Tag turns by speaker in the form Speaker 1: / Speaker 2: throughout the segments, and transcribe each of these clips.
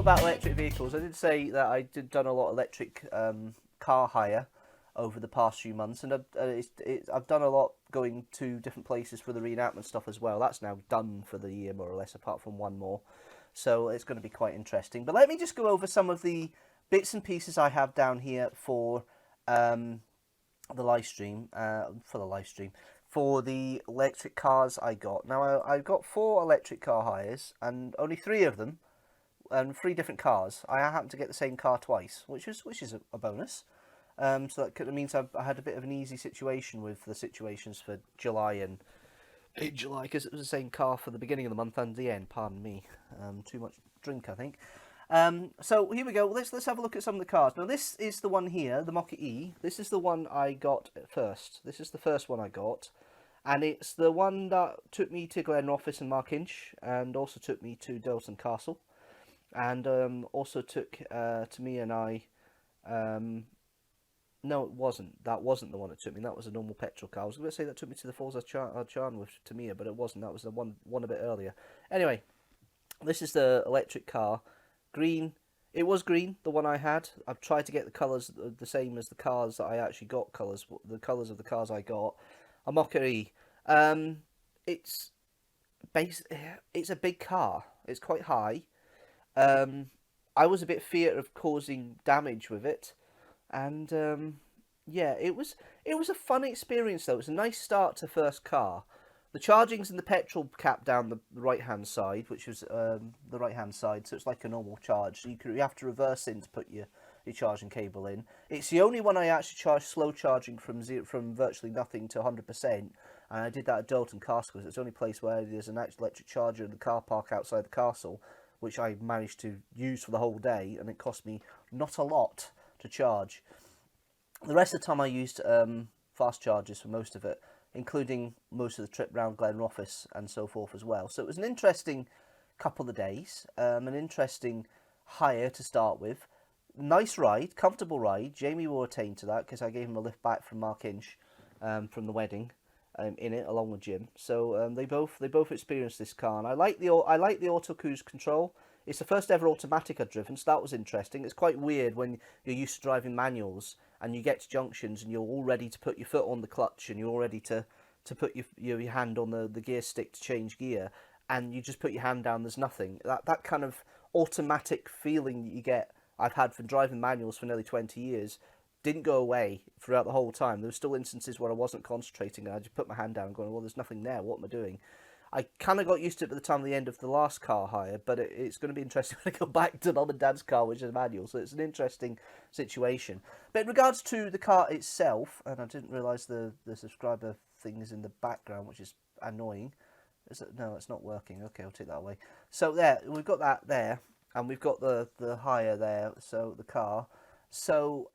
Speaker 1: about electric vehicles, I did say that I done a lot of electric car hire over the past few months, and I've done a lot going to different places for the reenactment stuff as well. That's now done for the year, more or less, apart from one more. So it's going to be quite interesting. But let me just go over some of the bits and pieces I have down here for the live stream. For the electric cars I got. Now, I've got 4 electric car hires, and only 3 of them, and 3 different cars. I happened to get the same car twice, which is a bonus. So that means I had a bit of an easy situation with the situations for July and in July, because it was the same car for the beginning of the month and the end. Pardon me, too much drink, I think. So here we go. Let's have a look at some of the cars. Now this is the one here, the Mocha E. This is the one I got first. This is the first one I got, and it's the one that took me to Glenrothes and Markinch, and also took me to Dalton Castle, and also took Tamia and I. No, it wasn't. That wasn't the one that took me. That was a normal petrol car. I was going to say that took me to the Falls of Charn with Tamia, but it wasn't. That was the one a bit earlier. Anyway, this is the electric car. Green. It was green, the one I had. I've tried to get the colours the same as the cars that I actually got. The colours of the cars I got. A Mocha E. It's a big car. It's quite high. I was a bit feared of causing damage with it. And yeah, it was a fun experience though. It was a nice start to first car. The charging's in the petrol cap down the right hand side, which was the right hand side, so it's like a normal charge. So you have to reverse in to put your charging cable in. It's the only one I actually charged slow charging from virtually nothing to 100%, and I did that at Dalton Castle because it's the only place where there's an actual electric charger in the car park outside the castle, which I managed to use for the whole day, and it cost me not a lot to charge. The rest of the time I used fast chargers for most of it, including most of the trip round Glenrothes and so forth as well. So it was an interesting couple of days, an interesting hire to start with. Nice ride, comfortable ride. Jamie will attain to that because I gave him a lift back from Markinch from the wedding in it along with Jim. So they both experienced this car, and I like the auto cruise control. It's the first ever automatic I've driven, so that was interesting. It's quite weird when you're used to driving manuals and you get to junctions and you're all ready to put your foot on the clutch and you're all ready to put your hand on the gear stick to change gear, and you just put your hand down, there's nothing. That kind of automatic feeling that you get, I've had from driving manuals for nearly 20 years, didn't go away throughout the whole time. There were still instances where I wasn't concentrating and I just put my hand down and going, well, there's nothing there, what am I doing? I kind of got used to it by the time of the end of the last car hire, but it's going to be interesting when I go back to Mum and Dad's car, which is a manual, so it's an interesting situation. But in regards to the car itself, and I didn't realise the subscriber thing is in the background, which is annoying. No, it's not working. Okay, I'll take that away. So there, we've got that there, and we've got the hire there, so the car. So,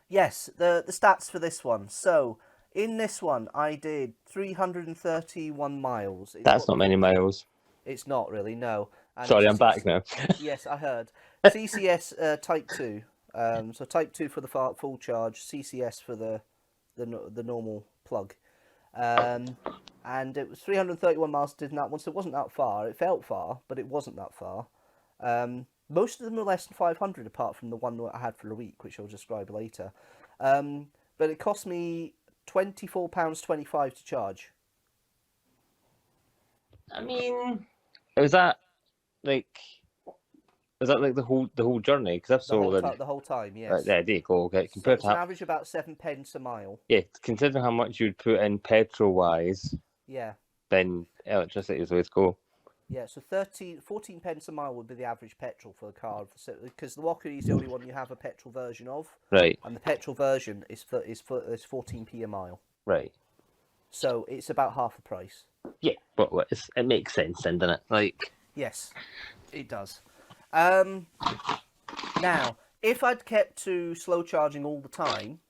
Speaker 1: yes, the stats for this one. So, in this one, I did 331 miles.
Speaker 2: That's not many miles.
Speaker 1: It's not really, no. And
Speaker 2: sorry, I'm back now.
Speaker 1: Yes, I heard. CCS Type 2. So Type 2 for the full charge, CCS for the normal plug. And it was 331 miles did that one, so it wasn't that far. It felt far, but it wasn't that far. Most of them were less than 500, apart from the one that I had for a week, which I'll describe later. But it cost me £24.25 to charge.
Speaker 2: I mean, was that like the whole journey? Because
Speaker 1: the whole time, yes.
Speaker 2: Right, there you go. Okay,
Speaker 1: so it's an average about 7 pence a mile.
Speaker 2: Yeah, considering how much you'd put in petrol wise.
Speaker 1: Yeah.
Speaker 2: Then electricity is the way to go.
Speaker 1: Yeah, so 14 pence a mile would be the average petrol for a car, because the Mocha is the only one you have a petrol version of.
Speaker 2: Right.
Speaker 1: And the petrol version is 14p a mile.
Speaker 2: Right.
Speaker 1: So it's about half the price.
Speaker 2: Yeah, but it makes sense then, doesn't it? Like.
Speaker 1: Yes, it does. Now, if I'd kept to slow charging all the time,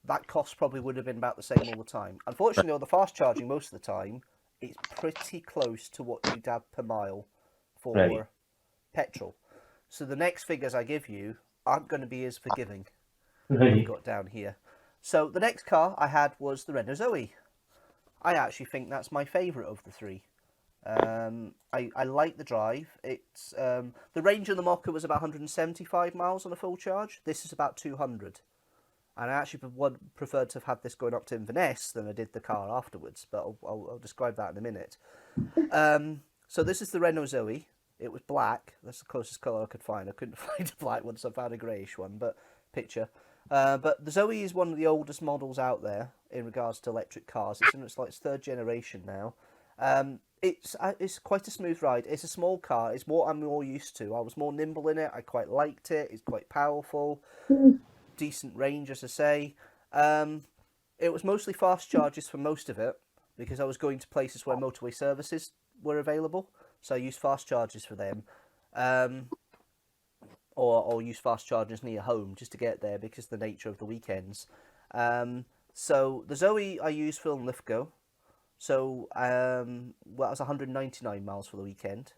Speaker 1: that cost probably would have been about the same all the time. Unfortunately, on the fast charging most of the time, it's pretty close to what you'd have per mile for petrol. So the next figures I give you aren't going to be as forgiving as we've got down here. So the next car I had was the Renault Zoe. I actually think that's my favourite of the three. I like the drive. It's the range of the Mocha was about 175 miles on a full charge. This is about 200. And I actually preferred to have had this going up to Inverness than I did the car afterwards, but I'll describe that in a minute. So this is the Renault Zoe. It was black. That's the closest colour I could find. I couldn't find a black one, so I found a greyish one, but picture. But the Zoe is one of the oldest models out there in regards to electric cars. It's in its third generation now. It's quite a smooth ride. It's a small car. It's what I'm more used to. I was more nimble in it. I quite liked it. It's quite powerful. Decent range, as I say. It was mostly fast charges for most of it because I was going to places where motorway services were available. So I used fast charges for them. Or use fast chargers near home just to get there because of the nature of the weekends. So the Zoe I used for Lithgow. So that was 199 miles for the weekend,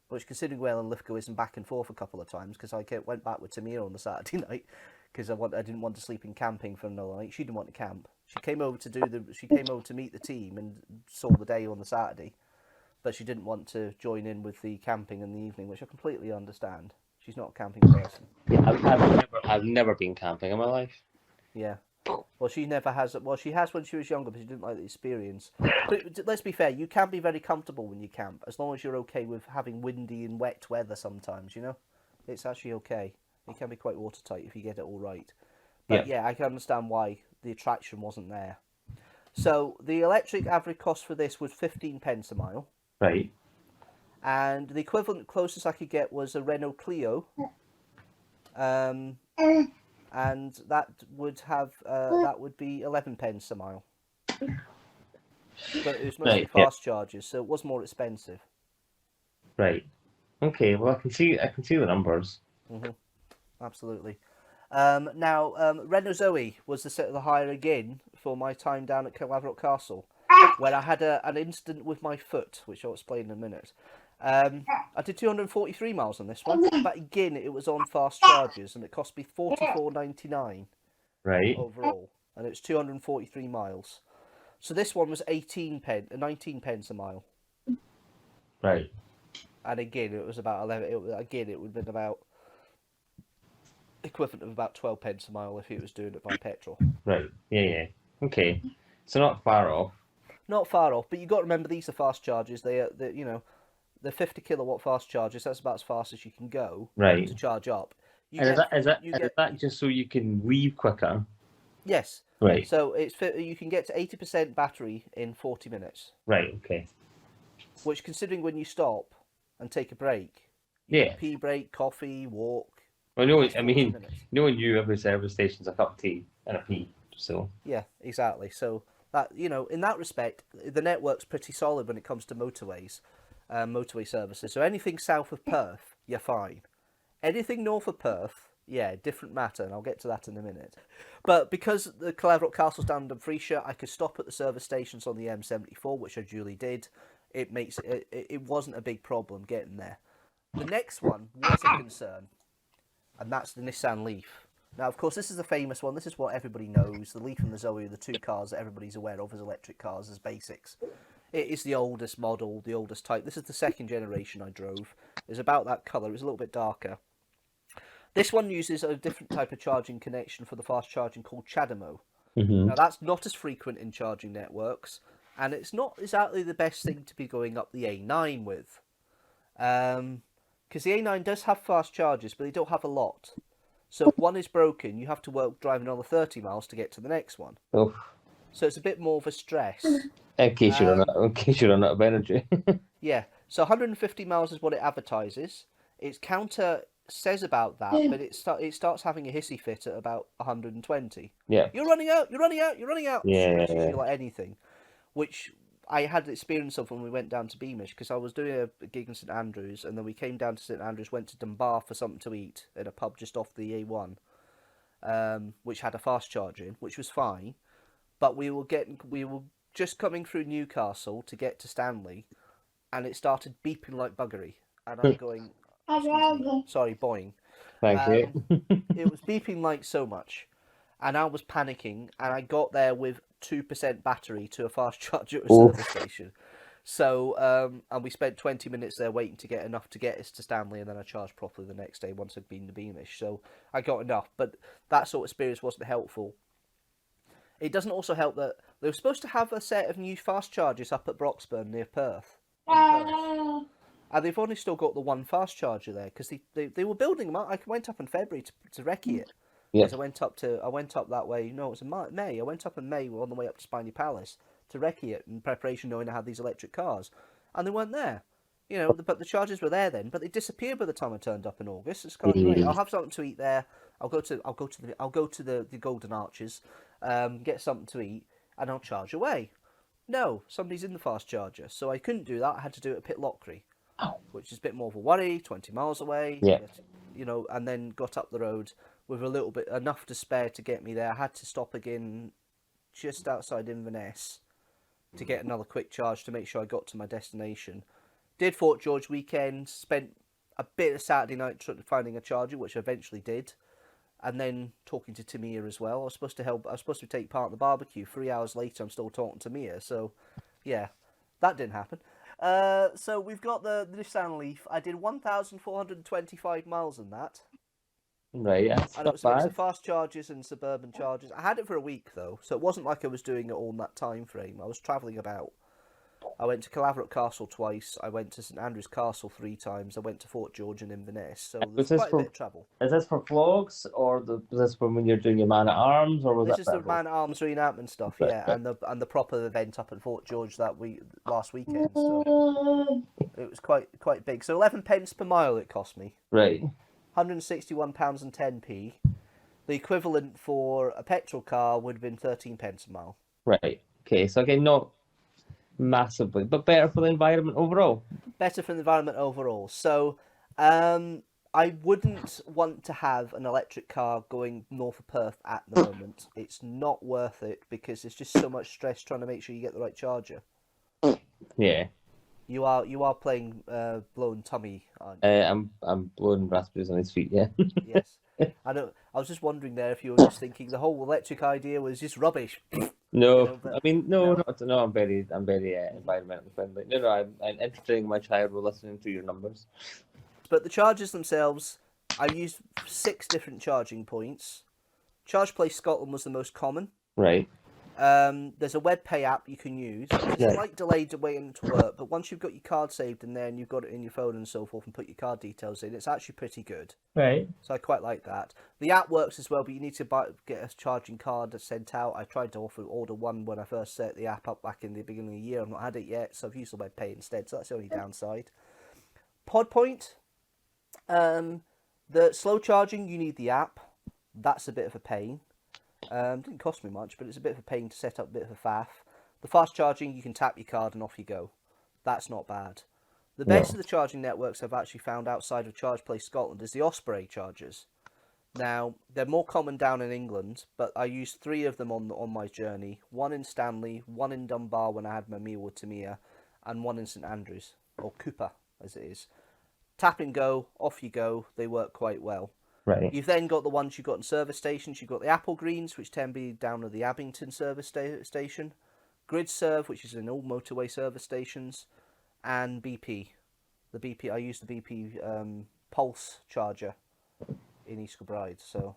Speaker 1: which considering well Lithgow is and back and forth a couple of times because I went back with Tamir on the Saturday night because I didn't want to sleep in camping for another night. She didn't want to camp. She came over to meet the team and saw the day on the Saturday, but she didn't want to join in with the camping in the evening, which I completely understand. She's not a camping person.
Speaker 2: Yeah, I've never been camping in my life.
Speaker 1: Yeah. Well, she never has. Well, she has when she was younger, but she didn't like the experience. But let's be fair, you can be very comfortable when you camp, as long as you're okay with having windy and wet weather sometimes, you know? It's actually okay. It can be quite watertight if you get it all right. But yeah, I can understand why the attraction wasn't there. So, the electric average cost for this was 15 pence a mile.
Speaker 2: Right.
Speaker 1: And the equivalent closest I could get was a Renault Clio. And that would be 11 pence a mile. But it was mostly fast charges, so it was more expensive.
Speaker 2: Right. Okay. Well, I can see the numbers.
Speaker 1: Mm-hmm. Absolutely. Now, Renault Zoe was the hire again for my time down at Calavrock Castle, where I had an incident with my foot, which I'll explain in a minute. I did 243 miles on this one, but again, it was on fast charges, and it cost me $44.99 overall, and it's 243 miles. So this one was 19 pence a mile.
Speaker 2: Right.
Speaker 1: And again, it was about 11. It would have been about equivalent of about 12 pence a mile if he was doing it by petrol.
Speaker 2: Right. Yeah. Okay. So not far off.
Speaker 1: Not far off, but you got to remember these are fast charges. They're 50 kilowatt fast charges. That's about as fast as you can go to charge up.
Speaker 2: Is that just so you can leave quicker?
Speaker 1: Yes.
Speaker 2: Right.
Speaker 1: So you can get to 80% battery in 40 minutes.
Speaker 2: Right. Okay.
Speaker 1: Which, considering when you stop and take a break, pee break, coffee, walk.
Speaker 2: Well, knowing you, every service station's a cup of tea and a pee. So. Yeah.
Speaker 1: Exactly. So that in that respect, the network's pretty solid when it comes to motorways. Motorway services. So anything south of Perth, you're fine. Anything north of Perth, different matter, and I'll get to that in a minute. But because the Calavrock Castle's down in Dumfriesshire, I could stop at the service stations on the M74, which I duly did. It wasn't a big problem getting there. The next one was a concern, and that's the Nissan Leaf. Now, of course, this is the famous one. This is what everybody knows. The Leaf and the Zoe are the two cars that everybody's aware of as electric cars, as basics. It is the oldest model, the oldest type. This is the second generation I drove. It's about that colour. It's a little bit darker. This one uses a different type of charging connection for the fast charging called CHAdeMO.
Speaker 2: Mm-hmm.
Speaker 1: Now, that's not as frequent in charging networks, and it's not exactly the best thing to be going up the A9 with. Because the A9 does have fast charges, but they don't have a lot. So if one is broken, you have to work driving another 30 miles to get to the next one.
Speaker 2: Oh.
Speaker 1: So it's a bit more of a stress.
Speaker 2: In case you're out of energy.
Speaker 1: Yeah. So 150 miles is what it advertises. Its counter says about that, but it starts having a hissy fit at about 120.
Speaker 2: Yeah.
Speaker 1: You're running out.
Speaker 2: Yeah.
Speaker 1: Like anything, which I had experience of when we went down to Beamish, because I was doing a gig in St Andrews, and then we came down to St Andrews, went to Dunbar for something to eat at a pub just off the A1, which had a fast charging, which was fine. But we were just coming through Newcastle to get to Stanley, and it started beeping like buggery. And I'm going, sorry, boing.
Speaker 2: Thank you.
Speaker 1: It was beeping like so much, and I was panicking. And I got there with 2% battery to a fast charger at a service station. So, and we spent 20 minutes there waiting to get enough to get us to Stanley, and then I charged properly the next day once I'd been to Beamish. So I got enough, but that sort of experience wasn't helpful. It doesn't also help that they were supposed to have a set of new fast chargers up at Broxburn near Perth. And they've only still got the one fast charger there because they were building them up. I went up in February to recce it.
Speaker 2: Yeah.
Speaker 1: I went up that way. No, it was in May. I went up in May on the way up to Spiny Palace to recce it in preparation, knowing I had these electric cars, and they weren't there. You know, but the chargers were there then, but they disappeared by the time I turned up in August. It's kind of great. I'll have something to eat there. I'll go to the Golden Arches, get something to eat, and I'll charge away. No, somebody's in the fast charger, so I couldn't do that. I had to do it at Pitlochry, which is a bit more of a worry. 20 miles away.
Speaker 2: Yeah.
Speaker 1: You know, and then got up the road with a little bit enough to spare to get me there. I had to stop again just outside Inverness to get another quick charge to make sure I got to my destination. Did Fort George weekend, spent a bit of Saturday night finding a charger, which I eventually did, and then talking to Tamia as well. I was supposed to take part in the barbecue. 3 hours later, I'm still talking to Mia, so yeah, that didn't happen. So we've got the Nissan Leaf. I did 1,425 miles in that.
Speaker 2: Right, yeah,
Speaker 1: And it
Speaker 2: not
Speaker 1: was a mix
Speaker 2: bad.
Speaker 1: of fast charges and suburban charges. I had it for a week though, so it wasn't like I was doing it all in that time frame. I was travelling about. I went to Calaverick Castle twice. I went to St Andrews Castle 3 times. I went to Fort George and Inverness. So
Speaker 2: Was
Speaker 1: there's
Speaker 2: this
Speaker 1: quite a bit of travel.
Speaker 2: Is this for vlogs, or was this for when you're doing your man at arms, or was
Speaker 1: This
Speaker 2: that
Speaker 1: is the
Speaker 2: for-
Speaker 1: Man at Arms reenactment stuff,
Speaker 2: Right,
Speaker 1: yeah,
Speaker 2: right.
Speaker 1: and the proper event up at Fort George last weekend. So it was quite big. So 11 pence per mile it cost me.
Speaker 2: Right.
Speaker 1: £161 and 10p. The equivalent for a petrol car would have been 13 pence a mile.
Speaker 2: Right. Okay. So again, not massively, but better for the environment overall.
Speaker 1: Better for the environment overall. So I wouldn't want to have an electric car going north of Perth at the moment. It's not worth it because there's just so much stress trying to make sure you get the right charger.
Speaker 2: Yeah.
Speaker 1: You are playing blown tummy, aren't you?
Speaker 2: I'm blowing raspberries on his feet. Yeah.
Speaker 1: Yes. I know. I was just wondering there if you were just thinking the whole electric idea was just rubbish.
Speaker 2: No,
Speaker 1: You know, but-
Speaker 2: I mean no,
Speaker 1: no.
Speaker 2: no. I'm very environmentally friendly. No, I'm entertaining my child with listening to your numbers.
Speaker 1: But the chargers themselves, I've used 6 different charging points. Charge Place Scotland was the most common.
Speaker 2: Right.
Speaker 1: There's a WebPay app you can use. It's
Speaker 2: Yeah.
Speaker 1: a slight delay to waiting to work, but once you've got your card saved in there and you've got it in your phone and so forth and put your card details in, it's actually pretty good.
Speaker 2: Right.
Speaker 1: So I quite like that. The app works as well, but you need to get a charging card sent out. I tried to order one when I first set the app up back in the beginning of the year. I've not had it yet, so I've used the WebPay instead, so that's the only downside. PodPoint. The slow charging, you need the app. That's a bit of a pain. Didn't cost me much, but it's a bit of a pain to set up, a bit of a faff. The fast charging, you can tap your card and off you go. That's not bad. The best of the charging networks I've actually found outside of Charge Place Scotland is the Osprey chargers. Now, they're more common down in England, but I used 3 of them on my journey. 1 in Stanley, 1 in Dunbar when I had my meal with Tamia, and 1 in St Andrews, or Cooper as it is. Tap and go, off you go. They work quite well.
Speaker 2: Right.
Speaker 1: You've then got the ones you've got in service stations. You've got the Apple Greens, which tend to be down at the Abington service station. GridServe, which is in all motorway service stations. And BP. I use the BP Pulse charger in East Kilbride. So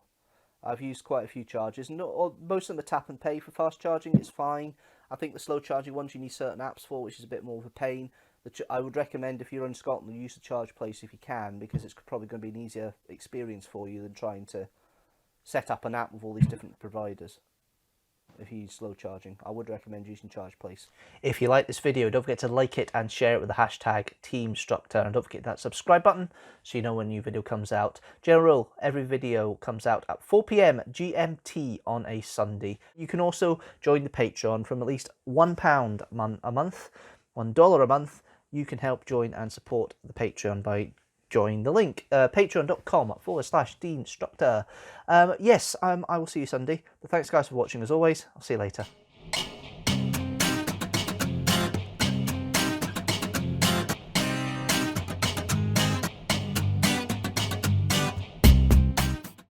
Speaker 1: I've used quite a few chargers. Most of them are tap and pay for fast charging. It's fine. I think the slow charging ones you need certain apps for, which is a bit more of a pain. I would recommend if you're in Scotland, use the Charge Place if you can, because it's probably going to be an easier experience for you than trying to set up an app with all these different providers. If you use slow charging, I would recommend using Charge Place. If you like this video, don't forget to like it and share it with the hashtag teamstructor, and don't forget that subscribe button so you know when a new video comes out. General rule, every video comes out at 4 PM GMT on a Sunday. You can also join the Patreon from at least £1 a month, $1 a month. You can help join and support the Patreon by joining the link, patreon.com/deanstructor. Yes, I will see you Sunday. But thanks guys for watching as always. I'll see you later.